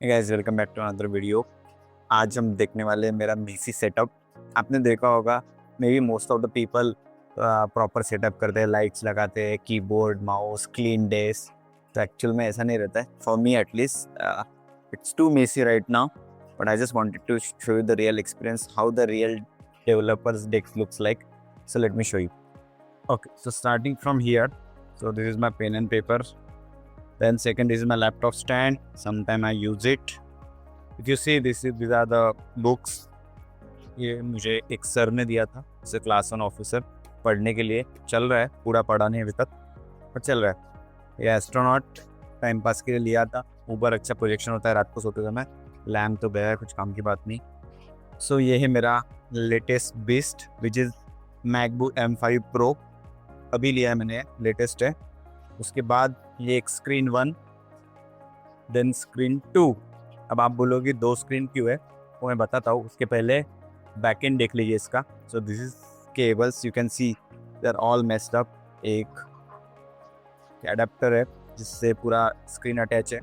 Guys welcome back to another video. आज हम देखने वाले हैं मेरा मेसी सेटअप। आपने देखा होगा may be most of the people proper setup करते हैं, लाइट्स लगाते हैं, कीबोर्ड माउस क्लीन डेस्क। तो एक्चुअल में ऐसा नहीं रहता है, for me at least it's too messy right now, but I just wanted to show you the real experience how the real developers desk looks like. So let me show you. Okay, so starting from here, so this is my pen and paper. Then second is my laptop stand. Sometime I use it. If you see these are the books. ये मुझे एक sir ने दिया था, जैसे class one officer, पढ़ने के लिए। चल रहा है, पूरा पढ़ा नहीं अभी तक, पर चल रहा है। ये एस्ट्रोनॉट टाइम पास के लिए लिया था। ऊपर अच्छा प्रोजेक्शन होता है रात को सोते समय। लैम्प तो गया है, कुछ काम की बात नहीं। सो ये है मेरा latest beast which is MacBook M5 Pro। अभी लिया है मैंने, लेटेस्ट है। उसके बाद ये एक स्क्रीन 1, देन स्क्रीन 2। अब आप बोलोगे दो स्क्रीन क्यों है, वो मैं बताता हूँ। उसके पहले बैक एंड देख लीजिए इसका। So this is cables, you can see they are all messed up. एक एडाप्टर है जिससे पूरा स्क्रीन अटैच है।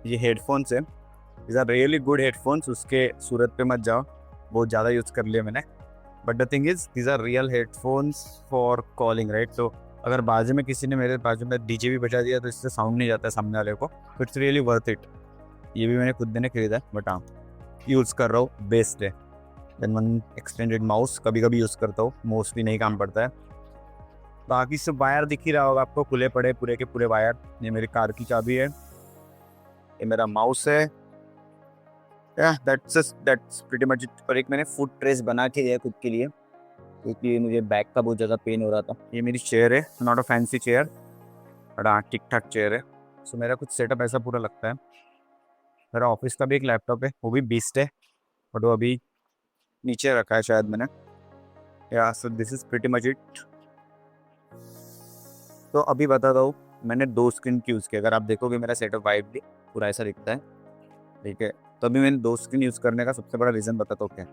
ये हेडफोन्स है, this are really good headphones. उसके सूरत पे मत जाओ, बहुत ज़्यादा यूज़ कर लिया मैंने। But the thing is these are real headphones for calling, right. तो अगर बाजू में किसी ने मेरे बाजू में डीजे भी बजा दिया तो इससे साउंड नहीं जाता है सामने वाले को। तो इट्स रियली वर्थ इट। ये भी मैंने खुद ने खरीदा है, बट हाँ यूज़ कर रहा हूँ, बेस्ट है। देन वन एक्सटेंडेड माउस, कभी कभी यूज़ करता हूँ, मोस्टली नहीं काम पड़ता है। बाकी सब वायर दिख ही रहा होगा आपको, खुले पड़े पूरे के पूरे वायर। ये मेरी कार की चाबी है, ये मेरा माउस है। That's pretty much it. और एक मैंने फुट ट्रेस बना के दिया खुद के लिए, क्योंकि मुझे बैक का बहुत ज़्यादा पेन हो रहा था। ये मेरी चेयर है, not a fancy chair, but हाँ ठीक ठाक चेयर है। सो मेरा कुछ सेटअप ऐसा पूरा लगता है। मेरा ऑफिस का भी एक लैपटॉप है, वो भी बीस्ट है, बट वो अभी नीचे रखा है शायद मैंने। या so this is pretty much it. तो अभी बताता हूँ, मैंने दो स्क्रीन की यूज़ किया। अगर आप देखोगे मेरा सेटअप वाइब भी पूरा ऐसा दिखता है, ठीक है। तो अभी मैंने दो स्क्रीन यूज़ करने का सबसे बड़ा रीज़न बताता हूँ।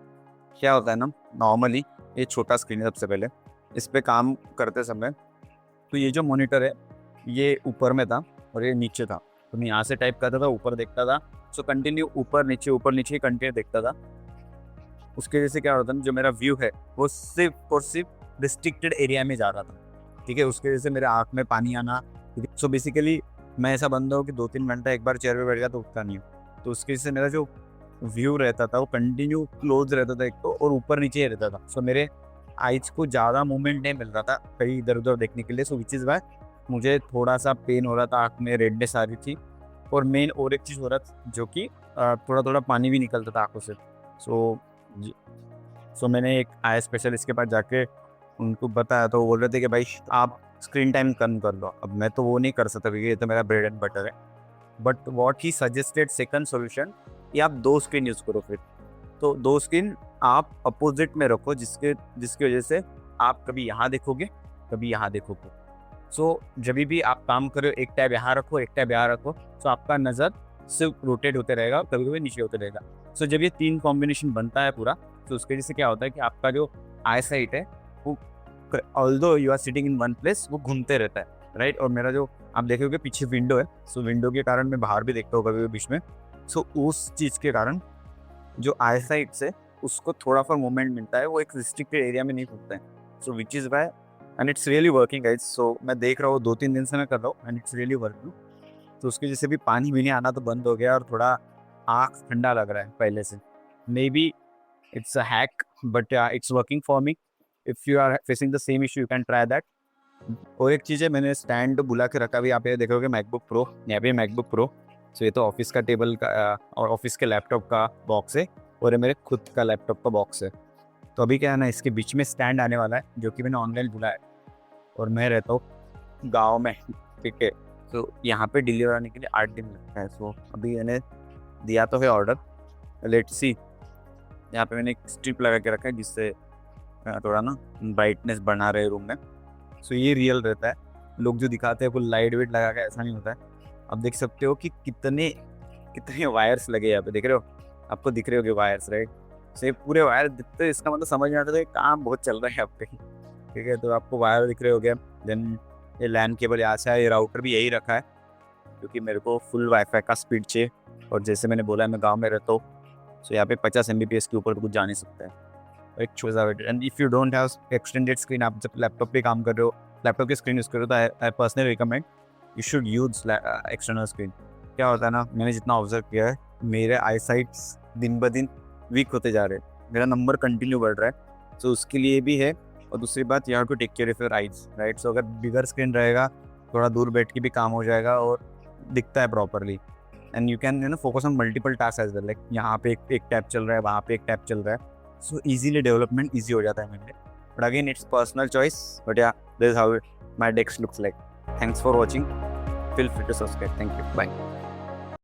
क्या होता है ना, नॉर्मली ये छोटा स्क्रीन है। सबसे पहले इस पे काम करते समय तो ये जो मॉनिटर है ये ऊपर में था और ये नीचे था। तो मैं यहाँ से टाइप करता था, ऊपर देखता था। सो कंटिन्यू ऊपर नीचे ही कंटिन्यू देखता था। उसके वजह से क्या होता था, जो मेरा व्यू है वो सिर्फ और सिर्फ रिस्ट्रिक्टेड एरिया में जा रहा था, ठीक है। उसके वजह से मेरे आँख में पानी आना। सो बेसिकली मैं ऐसा बंदा हूँ कि 2-3 घंटा एक बार चेयर पे बैठ गया तो उठता नहीं हूँ। तो उसकी वजह से मेरा जो व्यू रहता था वो कंटिन्यू क्लोज रहता था एक तो, और ऊपर नीचे ही रहता था। सो मेरे आइज को ज़्यादा मूवमेंट नहीं मिल रहा था कहीं इधर उधर देखने के लिए। सो विच इज़ वाई मुझे थोड़ा सा पेन हो रहा था, आँख में रेडनेस आ रही थी। और मेन और एक चीज़ हो रहा था, जो कि थोड़ा थोड़ा पानी भी निकलता था आँखों से। सो मैंने एक आई स्पेशलिस्ट के पास जाके उनको बताया, तो वो बोल रहे थे कि भाई आप स्क्रीन टाइम कम कर लो। अब मैं तो वो नहीं कर सकता क्योंकि ये तो मेरा ब्रेड एंड बटर है। But what he suggested second solution, कि आप दो स्क्रीन यूज़ करो फिर। तो दो स्क्रीन आप अपोजिट में रखो, जिसकी वजह से आप कभी यहाँ देखोगे, कभी यहाँ देखोगे। सो जब भी आप काम करो, एक टैब यहाँ रखो, एक टैब यहाँ रखो। सो आपका नज़र सिर्फ रोटेट होते रहेगा, कभी कभी नीचे होते रहेगा। सो जब ये तीन कॉम्बिनेशन बनता है पूरा, तो उसकी वजह से क्या होता है कि आपका जो आई साइट है वो, although you are sitting in one place, वो घूमते रहता है, राइट। और मेरा जो आप देखोगे पीछे विंडो है, सो विंडो के कारण मैं बाहर भी देखता हूँ कभी बीच में। सो उस चीज़ के कारण जो आई साइट से उसको थोड़ा सा मूवमेंट मिलता है, वो एक रिस्ट्रिक्टेड एरिया में नहीं घूमता है। So which is Y and it's really working guys. So मैं देख रहा हूँ 2-3 दिन से मैं कर रहा हूँ एंड इट्स रियली वर्किंग। तो उसकी वजह से भी पानी भी नहीं आना तो बंद हो गया, और थोड़ा आँख ठंडा लग रहा है पहले से। May be it's a hack, but it's working for me. If you are facing the same issue, you can try that. और एक चीज़ है, मैंने स्टैंड बुला के रखा भी। आप ये देखोगे मैकबुक प्रो, यहाँ पे मैकबुक प्रो। सो ये तो ऑफिस का टेबल का और ऑफिस के लैपटॉप का बॉक्स है, और ये मेरे खुद का लैपटॉप का बॉक्स है। तो अभी क्या है ना, इसके बीच में स्टैंड आने वाला है, जो कि मैंने ऑनलाइन बुला है। और मैं रहता हूँ गाँव में, ठीक है। तो यहाँ पे डिलीवर आने के लिए 8 दिन लगता है। सो अभी मैंने दिया तो है ऑर्डर, लेट्स सी। यहाँ पे मैंने एक स्ट्रिप लगा के रखा है, जिससे थोड़ा ना ब्राइटनेस बना रहे रूम में। सो ये रियल रहता है। लोग जो दिखाते हैं फुल लाइट वेट लगा के, ऐसा नहीं होता है। आप देख सकते हो कि कितने कितने वायर्स लगे यहाँ पे, देख रहे हो, आपको दिख रहे होगे वायर्स, राइट। सो ये पूरे वायर दिखते हैं, इसका मतलब समझ में आता है काम बहुत चल रहा है यहाँ पे, ठीक है। तो आपको वायर दिख रहे होगे। देन ये लैन केबल यहाँ से है, ये राउटर भी यही रखा है। क्योंकि मेरे को फुल वाईफाई का स्पीड चाहिए, और जैसे मैंने बोला मैं गांव में रहता हूँ, सो यहाँ पे 50 Mbps के ऊपर तो कुछ जा नहीं सकता है। एक चूज़ा वेट, and if you don't have extended screen, आप जब लैपटॉप पे काम कर रहे हो, लैपटॉप की स्क्रीन यूज़ कर रहे हो, तो I personally recommend you should use external screen. क्या होता है ना, मैंने जितना ऑब्जर्व किया है, मेरे आई साइट्स दिन ब दिन वीक होते जा रहे हैं, मेरा नंबर कंटिन्यू बढ़ रहा है, सो उसके लिए भी है। और दूसरी बात, you have to take care of your eyes, right. So अगर बिगर स्क्रीन रहेगा, थोड़ा दूर बैठ के भी काम हो जाएगा और दिखता है properly, and you can focus on multiple task as well, like यहाँ पे एक टैब चल रहा है, वहाँ पे एक टैब चल रहा है, सो इजीली डेवलपमेंट ईजी हो जाता है मेरे लिए। But again it's personal choice, but या this is how my desk looks like. Thanks for watching, feel free to subscribe. Thank you. Bye.